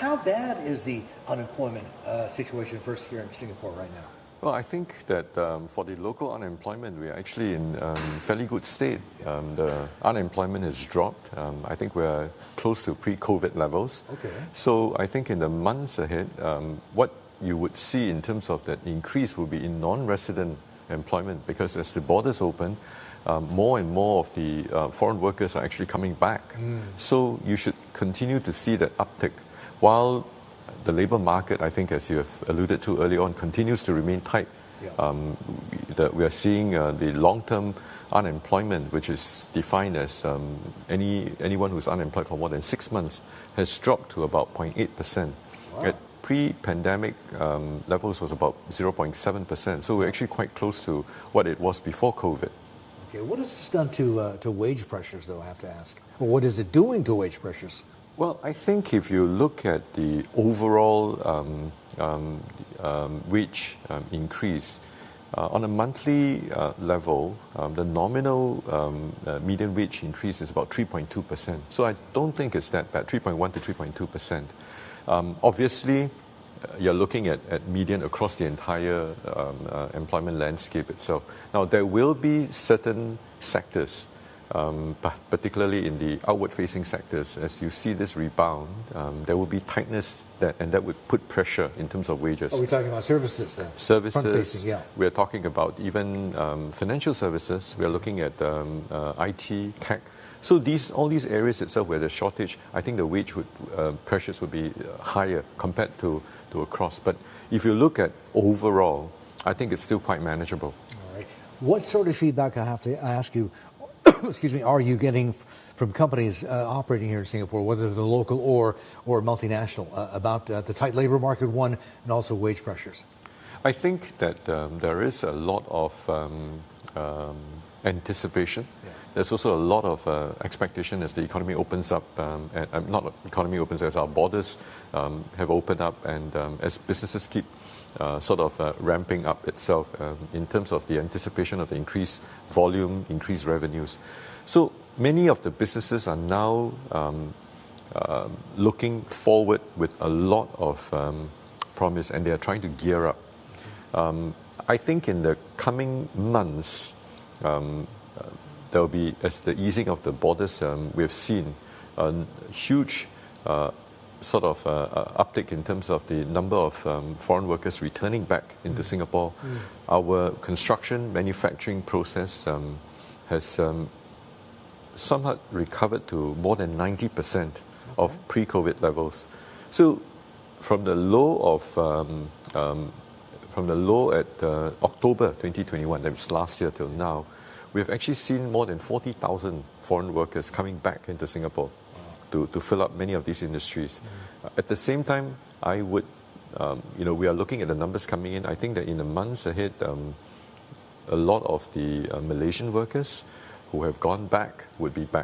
How bad is the unemployment situation first here in Singapore right now? Well, I think that for the local unemployment, we are actually in fairly good state. The unemployment has dropped. I think we're close to pre-COVID levels. Okay. So I think in the months ahead, what you would see in terms of that increase will be in non-resident employment, because as the borders open, more and more of the foreign workers are actually coming back. So you should continue to see that uptick. While the labour market, I think, as you have alluded to earlier on, continues to remain tight. Yeah. We are seeing the long-term unemployment, which is defined as anyone who's unemployed for more than 6 months, has dropped to about 0.8%. Wow. At pre-pandemic levels was about 0.7%. So we're actually quite close to what it was before COVID. Okay, what has this done to wage pressures, though, I have to ask? Or what is it doing to wage pressures? Well, I think if you look at the overall wage increase, on a monthly level, the nominal median wage increase is about 3.2%. So I don't think it's that bad, 3.1 to 3.2%. Obviously, you're looking at median across the entire employment landscape itself. Now, there will be certain sectors, particularly in the outward-facing sectors, as you see this rebound, there will be tightness and that would put pressure in terms of wages. Are we talking about services then? Services. Front-facing, yeah. We're talking about even financial services. We're looking at IT, tech. So all these areas itself where there's shortage, I think the wage pressures would be higher compared to across. But if you look at overall, I think it's still quite manageable. All right. What sort of feedback, I have to ask you, excuse me, are you getting from companies operating here in Singapore, whether they're local or multinational, about the tight labor market, one, and also wage pressures? I think that there is a lot of anticipation. Yeah. There's also a lot of expectation as the economy opens up, not economy opens, as our borders have opened up, and as businesses keep ramping up itself in terms of the anticipation of the increased volume, increased revenues. So many of the businesses are now looking forward with a lot of promise, and they are trying to gear up. I think in the coming months, there will be, as the easing of the borders, we've seen a huge uptick in terms of the number of foreign workers returning back into Singapore. Our construction manufacturing process has somewhat recovered to more than 90% of pre-COVID levels. So from the low at October 2021, that's last year till now, we've actually seen more than 40,000 foreign workers coming back into Singapore to fill up many of these industries. At the same time, I would, we are looking at the numbers coming in. I think that in the months ahead, a lot of the Malaysian workers who have gone back would be back.